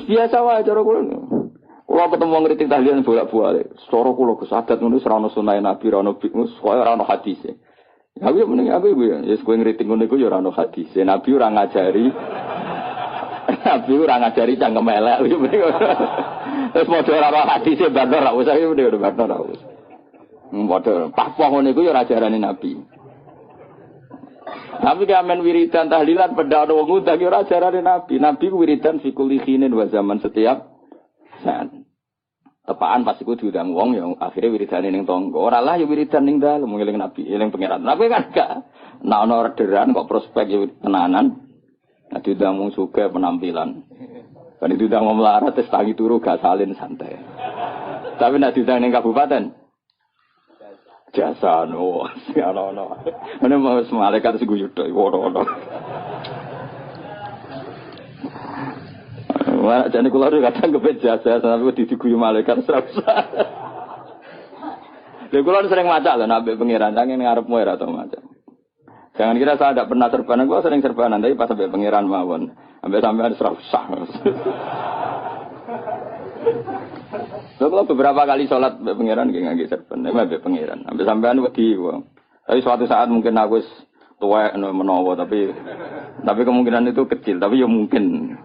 biasa wae cara kula. Kula ketemu ngritik tahlilan bolak-balik. Cara kula kesadat ngono ora ono sunah Nabi, ora ono bikus, ora ono hadis. Ya kuwi meneng aku ya. Wis kowe ngritik ngono iku ya ora ono hadis. Nabi ora ngajari. Nabi ora ngajari cangkem elek. Terus padha ora ono hadis bandar ra usah iki udah bandar ra usah. Padha pahpoh ngono iku ya ora ajarane Nabi. Tapi kamen wiridan tahlilan pada ana wong ngundang ora ajarane Nabi. Nabi ku wiridan fi kulli khinin wa zaman setiap saat. Tepaan pas iku diundang wong ya akhire wiridane ning tangga. Ora lah ya wiridan ning dalem ngeling Nabi, eling pangeran. Nabi kan gak nek ana orderan kok prospek ya tenanan. Nek diundang wong sugih penampilan. Kan diundang wong melarat tes tangi turu gak salin santai. Tapi nek diundang ning kabupaten jasa no, ono. Mana mau malaikat seguyut doi, ono. Wah, jadi kalau ada kadang kepet jasa, tapi diguyu malaikat serasa. Lalu kalau sering macam lah, nabi pengiran, jangan ngarep muir atau macam. Jangan kira saya tidak pernah serbanan, gua sering serbanan, tapi pas sampai pengiran mawon, sampai ada serasa. Kalau beberapa kali sholat pengiran gak nggak serban, emang pengiran. Sampai wedi, tapi suatu saat mungkin aku tua menowo, tapi kemungkinan itu kecil, tapi ya mungkin.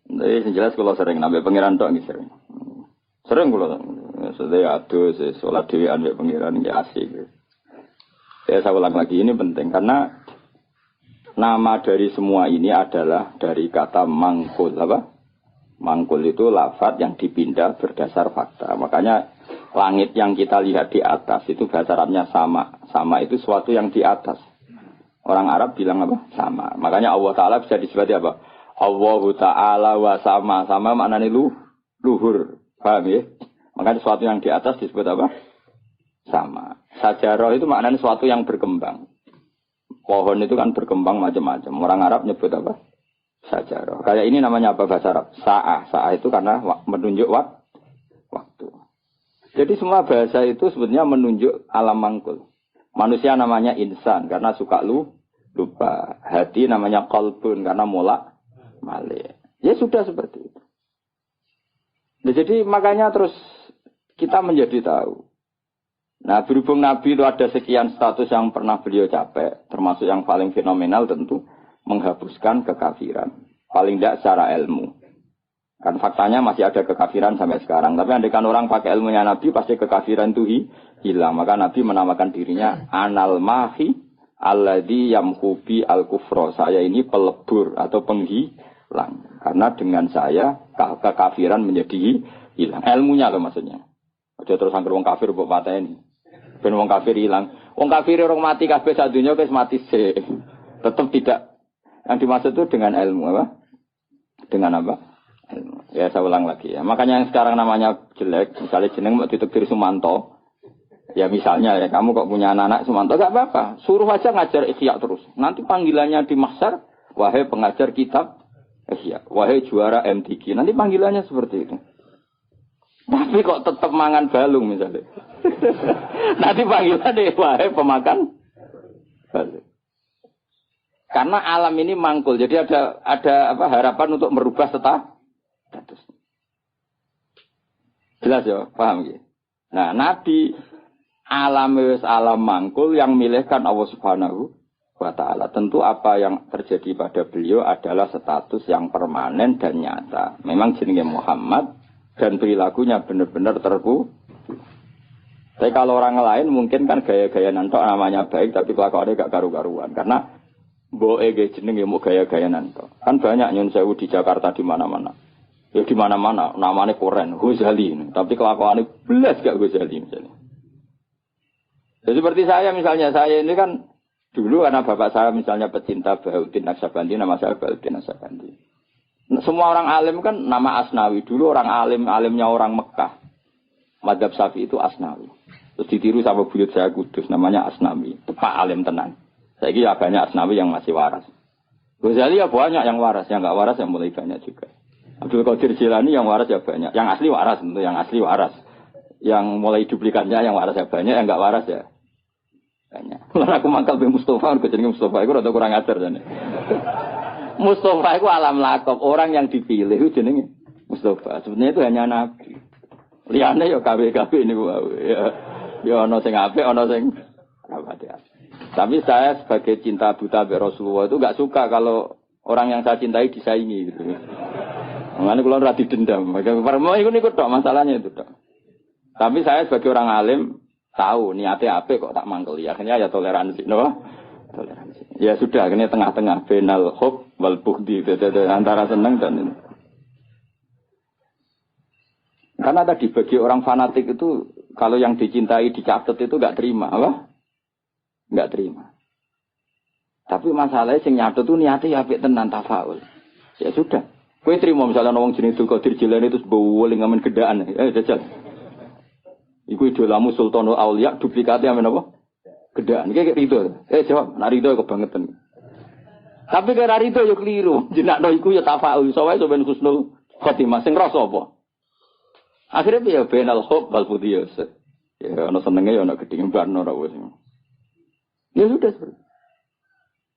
Jadi jelas kalau sering nabi pengiran tok nggih sering kalau sedaya aduh sholat dewi nabi pengiran ya asik. Saya ulang lagi ini penting karena nama dari semua ini adalah dari kata mangkul apa? Mangkul itu lafaz yang dipindah berdasar fakta. Makanya langit yang kita lihat di atas itu bahasa Arabnya sama. Sama itu suatu yang di atas. Orang Arab bilang apa? Sama. Makanya Allah Ta'ala bisa disebut apa? Allahu Ta'ala wa sama. Sama maknanya luhur. Paham ya? Makanya suatu yang di atas disebut apa? Sama. Sajarah itu maknanya suatu yang berkembang. Pohon itu kan berkembang macam-macam. Orang Arab nyebut apa? Sajarah. Kayak ini namanya apa bahasa Arab? Sa'ah. Sa'ah itu karena menunjuk waktu. Jadi semua bahasa itu sebetulnya menunjuk alam mangkul. Manusia namanya insan karena suka lupa. Hati namanya qalbun karena malik. Ya sudah seperti itu. Nah, jadi makanya terus kita menjadi tahu. Nah berhubung Nabi itu ada sekian status yang pernah beliau capai. Termasuk yang paling fenomenal tentu. Menghapuskan kekafiran. Paling tidak secara ilmu. Kan faktanya masih ada kekafiran sampai sekarang. Tapi andaikan orang pakai ilmunya Nabi, pasti kekafiran itu hilang. Maka Nabi menamakan dirinya Anal Mahi Alladhi Yamhubi Al-Kufro. Saya ini pelebur atau penghilang. Karena dengan saya, kekafiran menjadi hilang. Ilmunya loh maksudnya. Ada terus angker wong kafir buat patah ini. Ben wong kafir hilang. Wong kafir orang mati kabeh sadunya wis mati sih. Tetap tidak. Yang dimaksud itu dengan ilmu apa? Dengan apa? Ilmu. Ya saya ulang lagi ya. Makanya yang sekarang namanya jelek, misalnya jeneng mau ditekdir Sumanto. Ya misalnya ya kamu kok punya anak Sumanto, gak apa-apa. Suruh aja ngajar Ihya terus. Nanti panggilannya di mahsyar, wahai pengajar kitab Ihya, wahai juara MTQ. Nanti panggilannya seperti itu. Tapi kok tetap mangan balung misalnya. Nanti panggilannya wahai pemakan balung. Karena alam ini mangkul, jadi ada apa harapan untuk merubah status. Jelas ya, paham ya? Nah, Nabi alam mangkul yang milihkan Allah Subhanahu wa Ta'ala. Tentu apa yang terjadi pada beliau adalah status yang permanen dan nyata. Memang jenenge Muhammad dan perilakunya benar-benar terku. Tapi kalau orang lain mungkin kan gaya-gaya nantok namanya baik, tapi kelakuannya gak karu-karuan. Karena boe jeneng ya mau gaya-gaya nanto. Kan banyak nyun sewu di Jakarta di mana-mana. Ya di mana-mana namanya Koren, Ghazali. Tapi kelakuannya belas gak Ghazali misalnya. Jadi seperti saya misalnya, saya ini kan dulu karena bapak saya misalnya pecinta Bahauddin Naksabandi, nama saya Bahauddin Naksabandi. Semua orang alim kan nama Asnawi. Dulu orang alimnya orang Mekah. Madzhab Syafi'i itu Asnawi. Terus ditiru sama buyut saya Kudus namanya Asnawi. Tepak alim tenan. Saya kira banyak Asnawi yang masih waras. Ghazali ya banyak yang waras, yang enggak waras yang mulai banyak juga. Abdul Qadir Jilani yang waras ya banyak, yang asli waras tentu, yang asli waras. Yang mulai duplikatnya yang waras ya banyak, yang enggak waras ya banyak. Lalu aku mangkal be Mustafa, aku jenenge Mustafa itu rada kurang ajar jane. Mustafa itu alam lakop, orang yang dipilih itu jenenge Mustafa. Sebenarnya itu hanya nabi. Liyane ya KW-KW niku ya. Ya ana sing apik, ana sing apa. Tapi saya sebagai cinta buta be Rasulullah itu enggak suka kalau orang yang saya cintai disaingi gitu. Makanya kalau ora didendam. Permo iku niku tok masalahnya itu tok. Tapi saya sebagai orang alim tahu niatnya apik kok tak mangkeli. Akhirnya ya toleransi, no? Toleransi. Ya sudah, akhirnya tengah-tengah benal hub wal bughdi antara senang dan ini. Karena tadi bagi orang fanatik itu kalau yang dicintai dicatat itu enggak terima, apa? Enggak terima. Tapi masalahnya sing nyatet itu niatnya apik tenan tafaul. Ya sudah. Kowe terima misalnya wong jenenge Abdul Qadir Jilani itu bowling ngamen gedaan. Jajal. Iku idolamu Sultanul Aulia duplikatnya amen apa? Gedaan. Iki rido. Jawab, nek rido kebangetan. Tapi kira rido yo keliru. Jenakno iku ya tafaul. Soale sampeyan husnul khotimah sing rasa apa? Akhirnya ya benal hub wal budiyas. Ya ana senenge ya ana gedhe barno ora wis. Ya sudah seperti.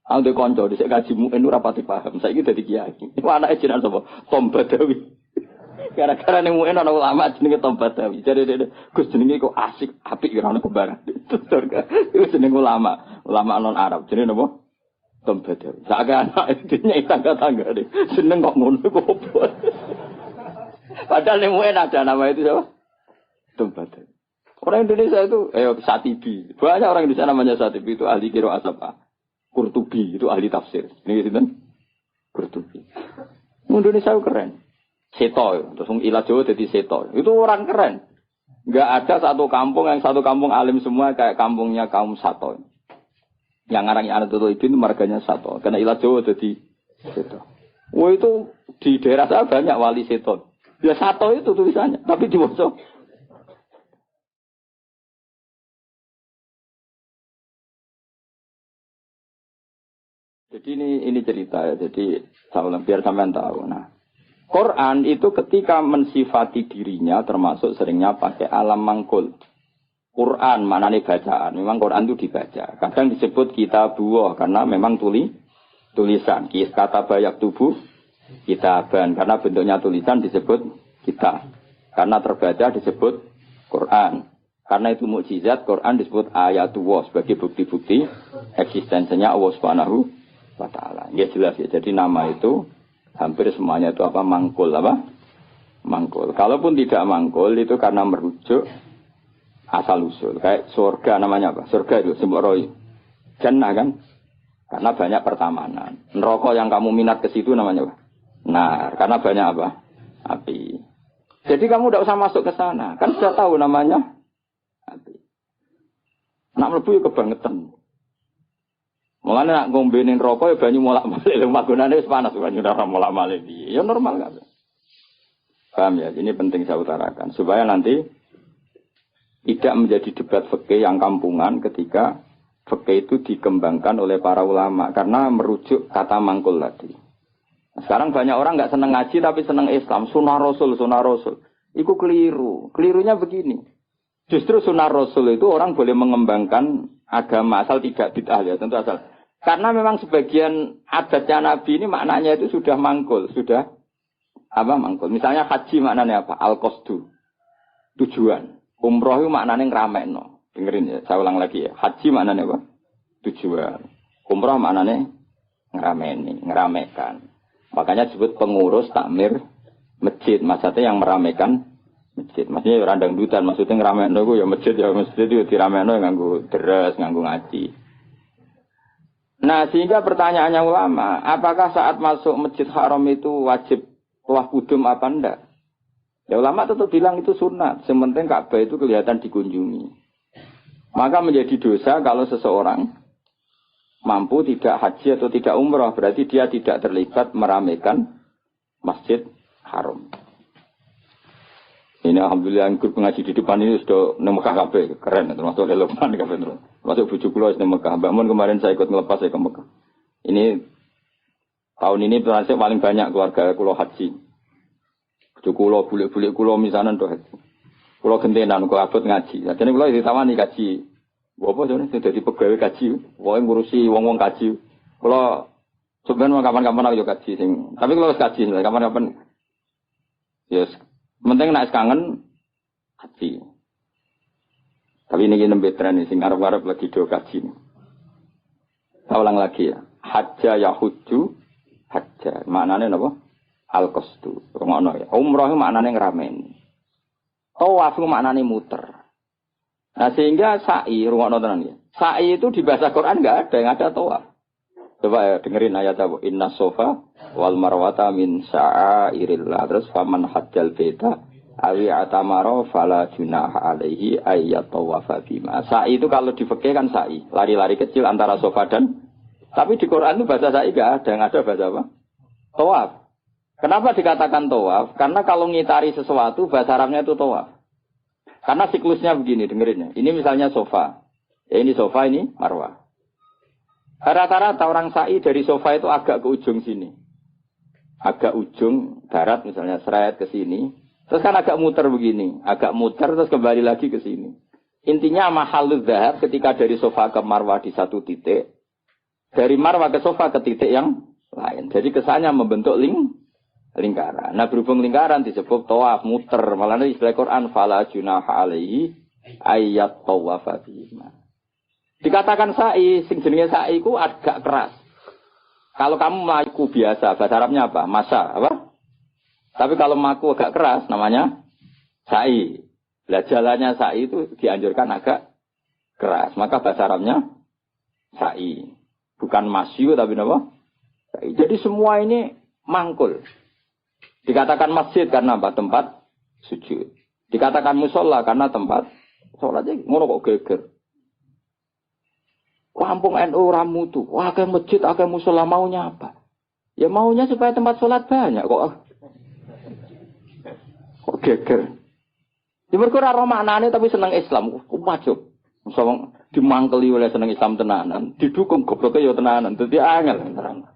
Angge kanca dhisik kaji muin ora pati paham. Saiki dadi kiai. Iku anake jenengan sapa? Tom Badawi. Gara-gara ning muin ana ulama jenenge Tom Badawi. Jare Gus jenenge kok asik, apik ora ono kembaran. Iku jenenge ulama non Arab. Jenenge napa? Tom Badawi. Sak anak dene tangga-tangga jeneng kok ngono kok opo. Padahal yang mungkin ada nama itu siapa? Tumbat. Orang Indonesia itu, Satibi. Banyak orang Indonesia namanya Satibi itu ahli kiro asapa. Qurtubi itu ahli tafsir. Ini gitu kan? Qurtubi. Indonesia itu keren. Seto, terus ilah Jawa jadi Seto. Itu orang keren. Enggak ada satu kampung alim semua kayak kampungnya kaum Sato. Yang ngarangnya anak Tutu Ibn itu marganya Sato. Karena ilah Jawa jadi Seto. Wah itu di daerah saya banyak wali Seto. Ya Sato itu tulisannya, tapi dibaca. Jadi ini cerita ya. Jadi biar sampean tahu. Nah, Quran itu ketika mensifati dirinya termasuk seringnya pakai alam mangkul. Quran maknanya bacaan. Memang Quran itu dibaca. Kadang disebut kitabuh karena memang tulisan. Kata banyak tubuh kitaban karena bentuknya tulisan disebut kita. Karena terbaca disebut Quran. Karena itu mukjizat, Quran disebut ayatullah sebagai bukti-bukti eksistensinya Allah Subhanahu wa taala. Ya jelas ya. Jadi nama itu hampir semuanya itu apa? Mangkul apa? Mangkul. Kalaupun tidak mangkul itu karena merujuk asal usul. Kayak surga namanya apa? Surga itu simbol roy. Jannah kan? Karena banyak pertamanan. Neraka yang kamu minat ke situ namanya apa? Nah, karena banyak apa? Api. Jadi kamu tidak usah masuk ke sana. Kan sudah tahu namanya api. Nak mlebu ya kebangetan. Mulane nak ngombenin rokok ya banyu molak-malik. Magunane wis panas banyu ora molak-malik. Ya normal kan. Paham ya? Ini penting saya utarakan supaya nanti tidak menjadi debat fikih yang kampungan ketika fikih itu dikembangkan oleh para ulama karena merujuk kata mangkul tadi. Sekarang banyak orang nggak seneng ngaji tapi seneng Islam. Sunnah Rasul. Itu keliru. Kelirunya begini. Justru sunnah Rasul itu orang boleh mengembangkan agama asal tidak bid'ah ya. Tentu asal. Karena memang sebagian adatnya Nabi ini maknanya itu sudah mangkul. Sudah apa mangkul. Misalnya haji maknanya apa? Al-Qasdu. Tujuan. Umroh itu maknanya ngeramekno. Dengerin ya. Saya ulang lagi ya. Haji maknanya apa? Tujuan. Umroh maknanya ngeramekan. Makanya disebut pengurus takmir masjid. Maksudnya yang meramekan masjid. Maksudnya randang dutan. Maksudnya ngeramekan itu ya masjid itu diramekan nganggo deres, nganggo ngaji. Nah sehingga pertanyaannya ulama, apakah saat masuk masjid haram itu wajib tawaf kudum apa enggak? Ya ulama tetap bilang itu sunat. Sementing Ka'bah itu kelihatan dikunjungi. Maka menjadi dosa kalau seseorang mampu tidak haji atau tidak umrah, berarti dia tidak terlibat meramaikan masjid haram. Ini alhamdulillah grup ngaji di depan ini sudah nang Mekah kabeh, keren termasuk relevan kabeh terus. Masuk bojo kula wis nang Mekah. Mbak Mun kemarin saya ikut ngelepas saya ke Mekah. Ini tahun ini termasuk paling banyak keluarga kula haji. Bojo kula bulik-bulik kula misanan to haji. Kula gentenan kok abot ngaji. Jadi kula ditawani kaji. Bapak jane dadi pegawai kaji, wae ngurusi wong-wong kaji. Kula sebenarnya kapan-kapan aku yo kaji sing. Tapi kalau kaji kapan-kapan Ya, penting nek kangen haji. Tapi ini nembe tren sing arep-arep lagi do kaji. Saya ulang lagi ya. Hajja yahujju hajja. Maknane napa? Al-qasdu. Ngono ya. Umrah maknane ngrameni. Tawaf maknane muter. Nah sehingga sa'i rungokno tenan ya. Sa'i itu di bahasa Quran enggak ada, yang ada tawaf. Coba ya dengerin ayat apa? Inna sofa wal marwata min sya'airillah. Terus faman hajjal baita awi atamara fala junaha alaihi ayyat tawafa bima. Sa'i itu kalau di fikih kan sa'i, lari-lari kecil antara sofa dan, tapi di Quran itu bahasa sa'i enggak ada, yang ada bahasa apa? Tawaf. Kenapa dikatakan tawaf? Karena kalau ngitari sesuatu bahasa Arabnya itu tawaf. Karena siklusnya begini, dengerin ya. Ini misalnya sofa. Ya ini sofa, ini marwah. Rata-rata orang sa'i dari sofa itu agak ke ujung sini. Agak ujung barat misalnya, seret ke sini. Terus kan agak muter begini. Agak muter terus kembali lagi ke sini. Intinya mahalul dzahab ketika dari sofa ke marwah di satu titik. Dari marwah ke sofa ke titik yang lain. Jadi kesannya membentuk lingkaran. Nah berhubung lingkaran disebut tawaf muter. Malah istilah Quran fala junaha alaihi ayat tawafa bima. Dikatakan sa'i, sing jenenge sa'i ku agak keras. Kalau kamu melaku biasa, bahasa Arabnya apa? Masa, apa? Tapi kalau melaku agak keras namanya sa'i. Lah jalannya sa'i itu dianjurkan agak keras. Maka bahasa Arabnya sa'i. Bukan masyu tapi apa? Sa'i. Jadi semua ini mangkul. Dikatakan masjid karena apa? Tempat sujud. Dikatakan musola karena tempat sholatnya ngono kok geger. Kampung NU ramu tuh. Wah, ke masjid, ke musola maunya apa? Ya maunya supaya tempat sholat banyak kok. Kok geger. Ya mergo ora maknane tapi seneng Islam. Kok wajib. Misalnya dimangkeli oleh seneng Islam tenanan, didukung gobloke ya tenanan. Dadi angel terang.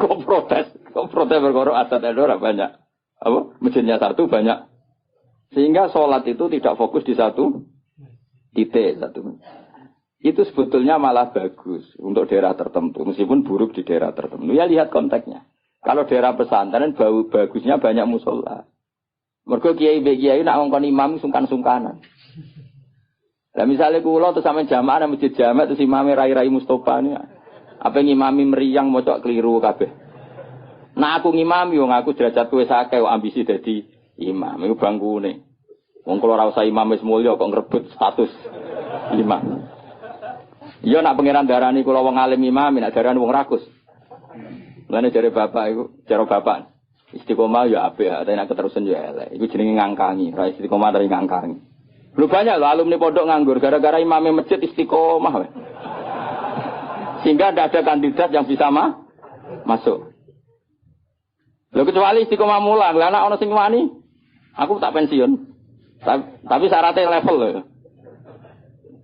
Kok protes berkorok adat Eldora banyak. Apa? Masjidnya satu banyak. Sehingga sholat itu tidak fokus di satu titik satu. Itu sebetulnya malah bagus untuk daerah tertentu. Meskipun buruk di daerah tertentu. Ya lihat konteksnya. Kalau daerah pesantren bagusnya banyak musola. Mergo kiai nak ngongkon imam sungkan-sungkanan. Lah misalnya kula terus sampe jamaah nang masjid jamaah terus imame rai-rai Mustofa ini. Apa ngimami meriang mocok keliru kabeh. Nah aku ngimami wong aku derajatku wis akeh kok ambisi dadi imam. Iku bangkune. Wong kula ora usah imam wis mulya kok ngrebut status imam. Iya nak pangeran darani kula wong alim imam, nak darani wong rakus. Lane jare bapak iku, jare bapak. Istiqomah ya apik, tapi nek keterusan ya elek. Iku jenenge ngangkangi, ra istiqomah dari ngangkangi. Lu banyak loh alumni pondok nganggur gara-gara imamnya masjid istiqomah. Sehingga tidak ada kandidat yang bisa masuk. Loh kecuali istiqomah mulang, lah anak ono sing wani, aku tak pensiun. Tapi syaratnya level loh.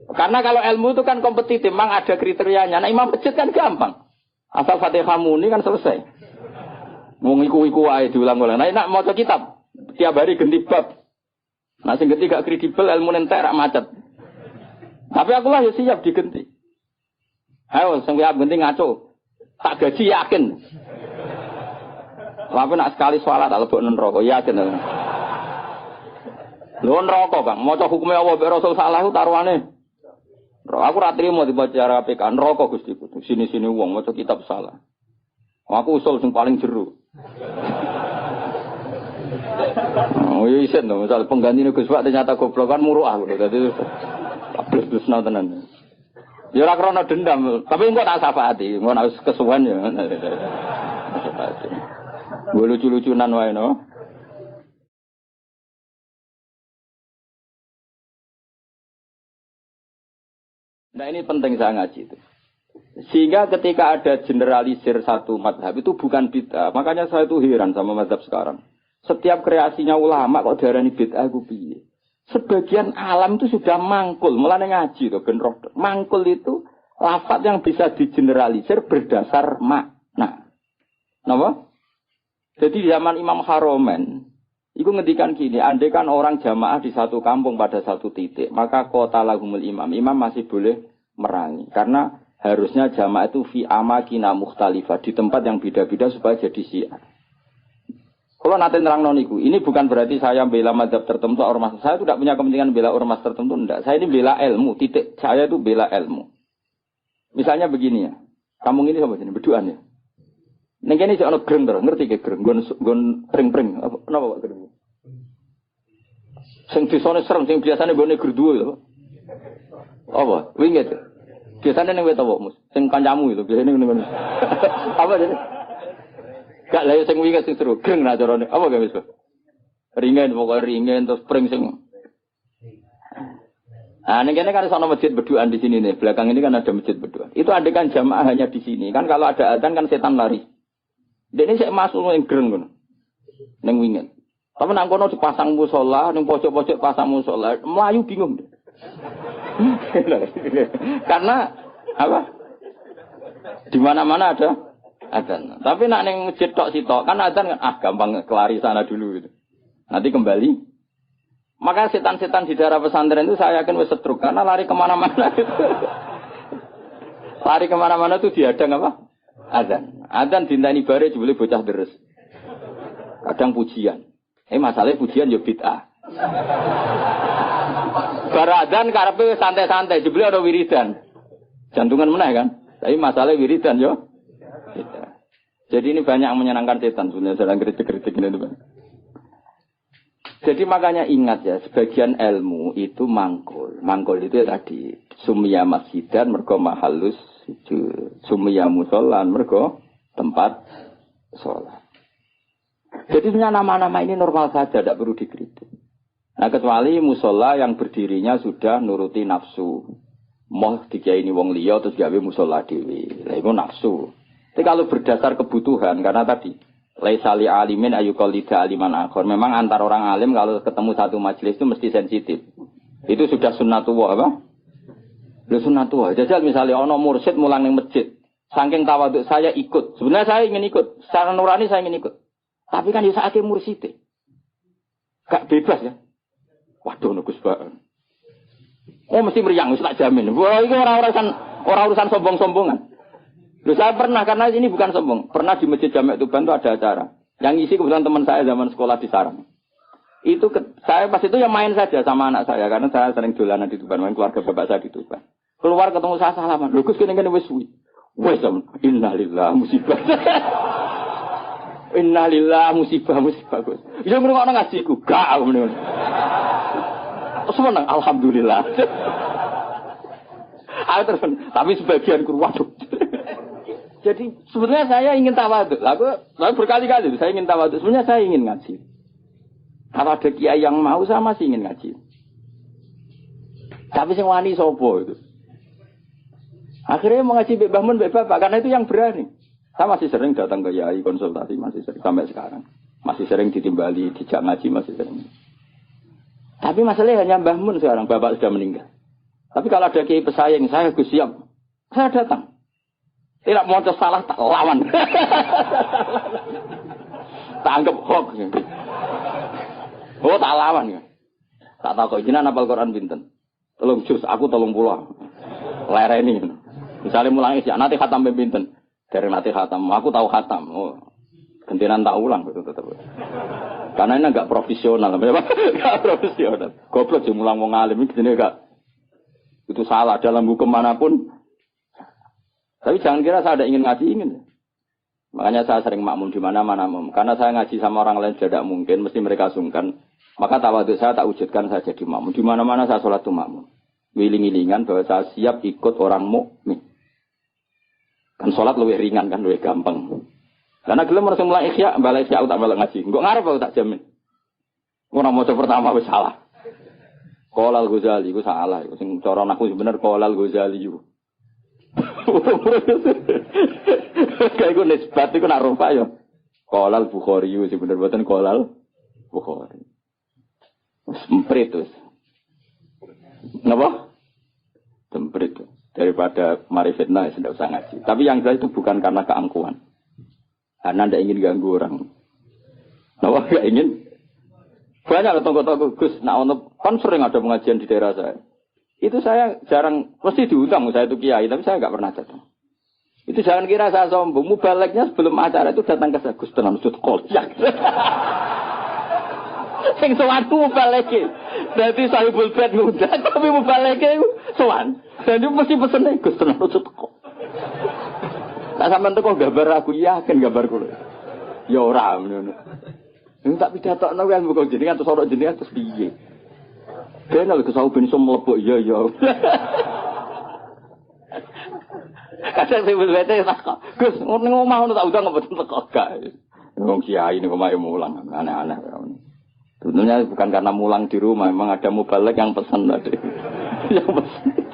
Karena kalau ilmu itu kan kompetitif, memang ada kriterianya. Nah imam masjid kan gampang. Asal Fatihah muni kan selesai. Mau iku ae diulang-ulang. Nah nak maca kitab tiap hari ganti bab. Nah sing ganti gak kredibel ilmu entek rak macet. Tapi aku lah ya siap digenti. Ayo sing siap ganti ngaco. Tak gaji yakin. Tapi nak sekali sholat tak lebok neraka yakin. Lho neraka Kang, maca hukume Allah mek Rasul salah ku taruhane. Aku ra trimo dibaca PK neraka Gusti. Sini-sini wong maca kitab salah. Aku usul sing paling jero. Oh iya isen dong, misal penggantinya Gus Pak ternyata goblok kan muruh aku. Jadi plus tenan. Ya ora krana dendam, tapi engko tak syafaati, engko nek kesuwen ya. Gue lucu-lucunan wae no. Nah ini penting saya ngaji itu. Sehingga ketika ada generalisir satu mazhab itu bukan bid'ah. Makanya saya itu heran sama mazhab sekarang. Setiap kreasinya ulama kok darani bid'ah ku piye? Sebagian alam itu sudah mangkul, mulane ngaji to ben roh. Mangkul itu lafaz yang bisa digeneralisir berdasar makna. Napa? Jadi di zaman Imam Haromen, itu ngendikan gini, andai kan orang jamaah di satu kampung pada satu titik, maka kota lahumul imam. Imam masih boleh merangi. Karena harusnya jamaah itu fi amakina mukhtalifah, di tempat yang beda-beda supaya jadi syiar. Kalau nanti nerang noniku, ini bukan berarti saya bela mazhab tertentu ormas. Saya tidak punya kepentingan bela ormas tertentu, enggak. Saya ini bela ilmu, titik. Saya itu bela ilmu. Misalnya begini ya, kamu ini sama sini berduaan ya. Neng ini sih ono greng terus, ngerti ke greng? Gon pring-pring, apa Pak greng? Sing disone serem, sing biasane gone gerduwo lho. Apa? Winget. Biasane ning wet apa, Mus? Sing kancamu itu biasane ngene. Apa jadi? Gak lha sing winget sing seru, greng ra carane. Apa gak wis? Ringen pokoke ringen terus pring sing. Nah, ini kan ada masjid berduaan di sini nih. Belakang ini kan ada masjid berduaan. Itu ada kan jamaah hanya di sini. Kan kalau ada adzan kan setan lari. Dan ini saya masuk yang greng kan. Neng winget. Tapi nang kono dipasang musola, nang pojok-pojok pasang musola, Melayu bingung. Karena apa? Di mana-mana ada adzan. Tapi nak neng masjid tok sitok kan adzan kan gampang kelari sana dulu gitu. Nanti kembali. Maka setan-setan di daerah pesantren itu saya yakin wis setruk karena lari kemana-mana gitu. Lari kemana-mana tuh dihadang apa? Adzan. Adzan dintani bare jebule bocah deres. Kadang pujian. Masalahnya pujian yo bid'ah. Baradan karepe santai-santai, jebule ada wiridan. Jantungan meneh kan? Tapi masalahnya wiridan yo bid'ah. Jadi ini banyak yang menyenangkan setan sebenarnya sedang kritik-kritik ini teman. Jadi makanya ingat ya, sebagian ilmu itu mangkul. Mangkul itu tadi sumya masjidan mergo mahallus sujud. Sumya musolan mergo tempat sholat. Jadi sebenarnya nama-nama ini normal saja, tidak perlu dikritik. Nah kecuali musola yang berdirinya sudah nuruti nafsu. Mau dikiai wong liya terus gawe musola dewi. Lah itu nafsu. Tapi kalau berdasar kebutuhan, karena tadi laisa li alimin ayyuqallida aliman akhir. Memang antar orang alim kalau ketemu satu majelis itu mesti sensitif. Itu sudah sunnatullah apa? Lu sunnatullah. Jajal misalnya ono mursyid mulang ning masjid. Saking tawaduk saya ikut. Sebenarnya saya ingin ikut. Secara nurani saya ingin ikut. Tapi kan di saat mursyid. Gak bebas ya. Waduh nugus banget. Mesti meriang wis tak jamin. Wah, ini orang urusan sombong-sombongan. Loh, saya pernah karena ini bukan sombong. Pernah di Masjid Jami' Tuban itu ada acara. Yang isi kebetulan teman saya zaman sekolah di Sarang. Itu saya pas itu yang main saja sama anak saya karena saya sering dolanan di Tuban, main keluarga bapak saya di Tuban. Keluar ketemu saya salaman. Lho Gus kene-kene wis suwi. Wes innalillah musibah. Innalillah musibah Gus. Ya ngrungokno ngajiku. Gak aku meneng. Seneng alhamdulillah. Terus, tapi sebagian guru waduh. Jadi sebenarnya saya ingin tawadhu. Lalu berkali-kali saya ingin tawadhu. Sebenarnya saya ingin ngaji. Kalau ada kiai yang mau saya masih ingin ngaji. Tapi sing wani sapa itu. Akhirnya mau ngaji Mbak Bahmun, Mbak Bapak karena itu yang berani. Saya masih sering datang ke kiai konsultasi masih sering sampai sekarang. Masih sering ditimbali, dijak ngaji masih sering. Tapi masalahnya hanya Mbah Mun sekarang, Bapak sudah meninggal. Tapi kalau ada kiai pesaing, saya Gus siap. Saya datang. Tidak mau salah, tak lawan. Tak anggap hoax. Oh, tak lawan. Tak tahu kok, jenengan hafal Quran pinten. Tolong jus, aku tolong pulang. Lereni. Misalnya mulang isi, nanti khatam pinten. Dari nanti khatam, aku tahu khatam. Oh, gantian tak ulang. Betul. Karena ini enggak profesional. Enggak profesional. Goblok sih mulang wong alim ini enggak. Itu salah dalam hukum manapun. Tapi jangan kira saya ada ingin ngaji, ingin. Makanya saya sering makmum di mana-mana. Karena saya ngaji sama orang lain tidak mungkin, mesti mereka sungkan. Maka tawadhu saya tak wujudkan saya jadi makmum. Di mana-mana saya sholat itu makmum. Wiling-wilingan bahwa saya siap ikut orang mukmin. Kan sholat lebih ringan kan, lebih gampang. Karena gelem harus mulai ikhya, balik ikhya tak balik ngaji. Enggak ngarep aku tak jamin. Ora maca pertama wis salah. Qolal Ghazali iku salah, iku sing cara aku bener Qolal Ghazali iku. Kayak gue nisbat iku nak rupa ya. Qolal Bukhari iku sing bener boten Qolal Bukhari. Semprit terus. Napa? Semprit. Daripada mari fitnah tidak usah ngaji. Tapi yang jelas itu bukan karena keangkuhan. Karena tidak ingin ganggu orang. Nah, tidak ingin. Banyak tonggo-tonggo Gus. Nah, kan sering ada pengajian di daerah saya. Itu saya jarang, mesti diundang. Saya itu kiai, tapi saya nggak pernah datang. Itu jangan kira saya sombong. Mubaleknya sebelum acara itu datang ke saya. Gus tenan sud kolyak. Sing sowan mubaleke. Berarti sahibul bait ngundang tapi mubaleke sowan. Dan itu mesti pesene Gus tenan sud kok. Tak sampean teko gambar aku yakin gambar kula. Ya ora ngono. Nek tak pidatokno kan bukan jenengan terus ora jenengan terus piye. Kenal ke sawu ben iso mlebu iya. Kadang saya berbeda tak kok. Gus, ngomong ngono tak udah ngomong teko gak. Wong kiai niku mae mulang aneh-aneh. Sebenarnya bukan karena mulang di rumah, memang ada mubalek yang pesan tadi. Yang pesan.